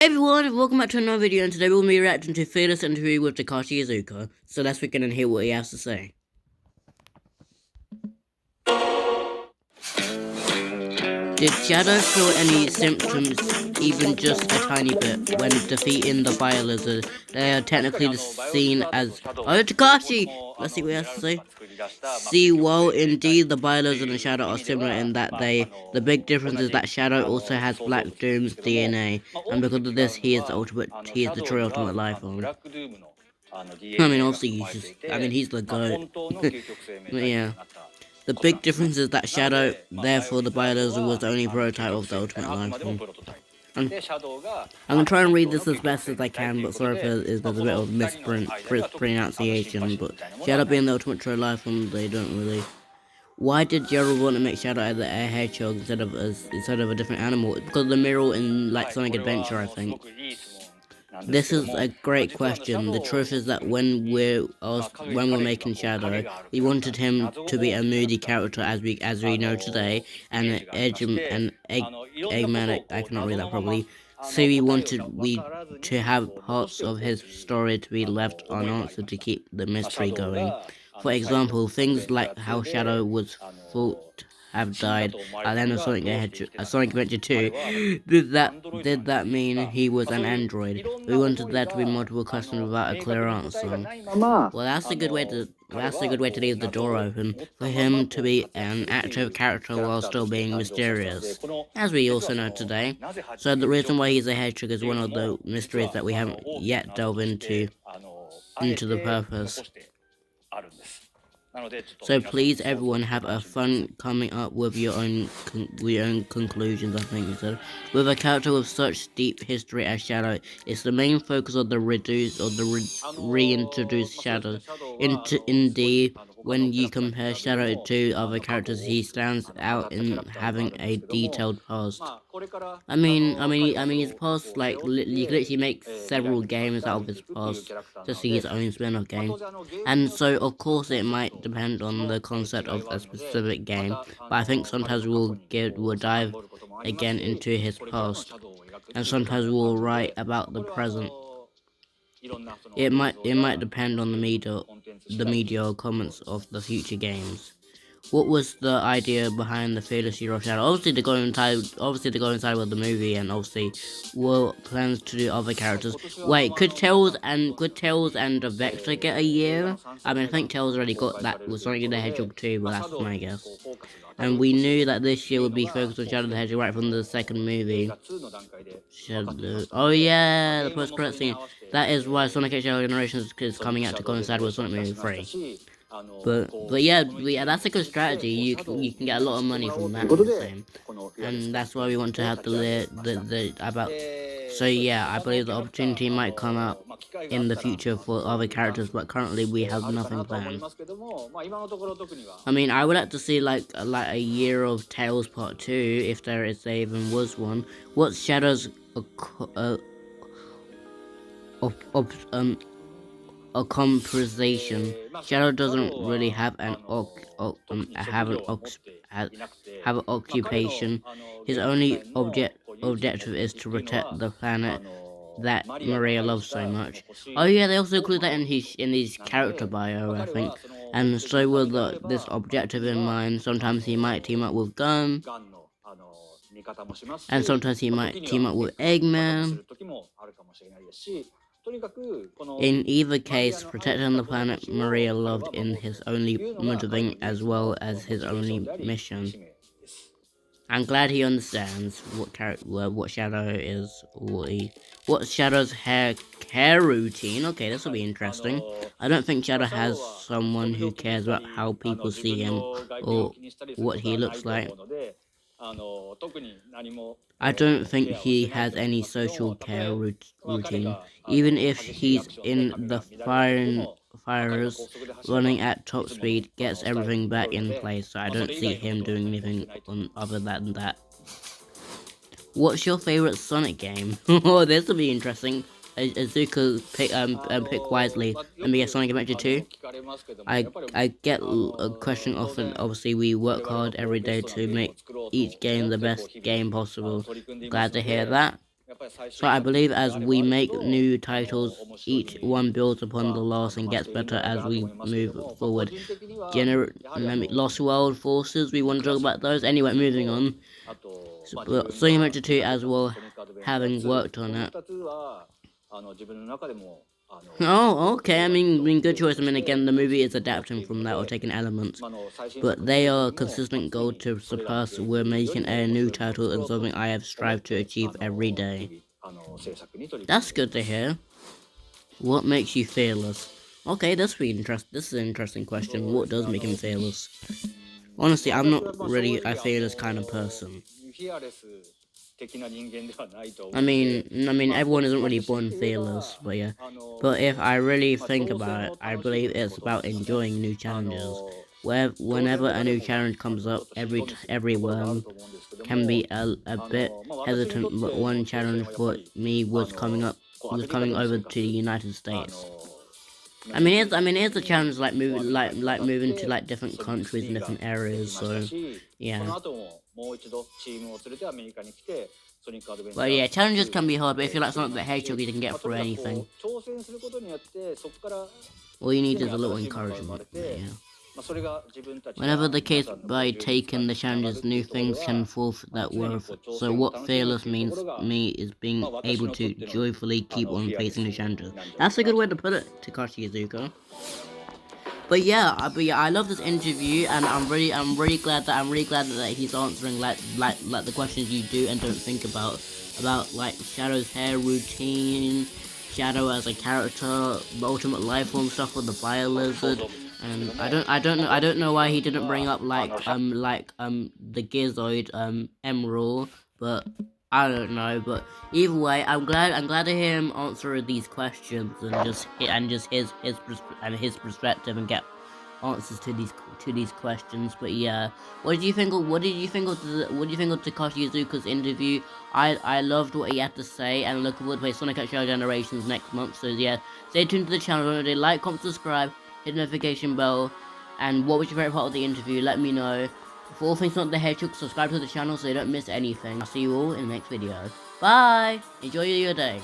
Hey everyone, and welcome back to another video, and today we'll be reacting to Fearless interview with Tekashi Isuzuk. So let's begin and hear what he has to say. Did Shadow feel any symptoms, even just a tiny bit, when defeating the Fire Lizard? They are technically seen as... Oh, Tekashi! Let's see what he has to say. See, well, indeed, the Fire Lizard and Shadow are similar in that the big difference is that Shadow also has Black Doom's DNA, and because of this, he is the true ultimate life form. I mean, obviously, he's the GOAT. But yeah. The big difference is that Shadow, therefore the Biolizard, was the only prototype of the ultimate life form. I'm gonna try and read this as best as I can, but sorry if there's a bit of mispronunciation, but Shadow being the ultimate true life form, they don't really... Why did Gerald want to make Shadow as a hedgehog instead of a different animal? Because of the mirror in, like, Sonic Adventure, I think. This is a great question. The truth is that when we're making Shadow, we wanted him to be a moody character as we know today, and Eggman, I cannot read that properly. So we wanted to have parts of his story to be left unanswered to keep the mystery going. For example, things like how Shadow was thought have died at the end of Sonic Adventure 2. Did that mean he was an android? We wanted there to be multiple questions without a clear answer. Well, that's a good way to leave the door open for him to be an active character while still being mysterious, as we also know today. So the reason why he's a hedgehog is one of the mysteries that we haven't yet delved into the purpose. So please, everyone, have a fun coming up with your own conclusions. I think you said, with a character with such deep history as Shadow, it's the main focus of the reintroduced Shadow. Indeed, when you compare Shadow to other characters, he stands out in having a detailed past. I mean, his past, like, you could literally make several games out of his past to see his own spin-off game. And so, of course, it might depend on the concept of a specific game, but I think sometimes we'll dive again into his past, and sometimes we'll write about the present. It might depend on the media or comments of the future games. What was the idea behind the Fearless Hero Shadow? Obviously, to go inside with the movie, and obviously, plans to do other characters. Wait, could Tails and the Vector get a year? I mean, I think Tails already got that with Sonic the Hedgehog 2, but that's my guess. And we knew that this year would be focused on Shadow the Hedgehog right from the second movie. Oh yeah, the post-credit scene. That is why Sonic Hedgehog Generations is coming out to coincide with Sonic Movie 3. But yeah, that's a good strategy. You can get a lot of money from that. And that's why we want to have the about. So yeah, I believe the opportunity might come out in the future for other characters, but currently we have nothing planned. I mean, I would like to see like a year of Tales Part 2 if there even was one. What's Shadow's a compensation? Shadow doesn't really have an occupation. His only objective is to protect the planet that Maria loves so much. Oh yeah, they also include that in his character bio, I think. And so with this objective in mind, sometimes he might team up with Gun, and sometimes he might team up with Eggman. In either case, protecting the planet Maria loved is his only motivating as well as his only mission. I'm glad he understands what Shadow is, what Shadow's hair routine. Okay, this will be interesting. I don't think Shadow has someone who cares about how people see him or what he looks like. I don't think he has any social care routine. Even if he's in the fires, running at top speed gets everything back in place, so I don't see him doing anything other than that. What's your favorite Sonic game? Oh, this will be interesting. Izuku, pick wisely. Let me get Sonic Adventure 2. I get a question often. Obviously, we work hard every day to make each game the best game possible. Glad to hear that. So I believe as we make new titles, each one builds upon the last and gets better as we move forward. Lost World Forces, we want to talk about those. Anyway, moving on. Sonic 2 as well, having worked on it. Oh, okay. I mean, good choice. I mean, again, the movie is adapting from that or taking elements, but they are a consistent goal to surpass. We're making a new title and something I have strived to achieve every day. That's good to hear. What makes you fearless? Okay, that's pretty interesting. This is an interesting question. What does make him fearless? Honestly, I'm not really a fearless kind of person. I mean, everyone isn't really born fearless, but yeah. But if I really think about it, I believe it's about enjoying new challenges. Whenever a new challenge comes up, everyone can be a bit hesitant. But one challenge for me was coming over to the United States. It's a challenge like moving to like different countries and different areas. So, yeah. But yeah, challenges can be hard, but if you like Sonic the Hedgehog, you can get through anything. All you need is a little encouragement. Yeah. Whenever the case, by taking the challenges, new things can fall that worth. So what fearless means to me is being able to joyfully keep on facing the challenges. That's a good way to put it, Tekashi Isuzuk. But yeah, I love this interview, and I'm really glad that he's answering like the questions you do and don't think about like Shadow's hair routine, Shadow as a character, the ultimate life form stuff with the Fire Lizard, and I don't know why he didn't bring up the Gizoid Emerald, but I don't know. But either way, I'm glad to hear him answer these questions and just his perspective and get answers to these questions. But yeah, what did you think of Tekashi Izuku's interview? I loved what he had to say, and looking forward to play Sonic X Generations next month. So yeah, stay tuned to the channel. Don't forget to like, comment, subscribe, hit the notification bell. And what was your favorite part of the interview? Let me know. For all things Sonic the Hedgehog, subscribe to the channel so you don't miss anything. I'll see you all in the next video. Bye! Enjoy your day.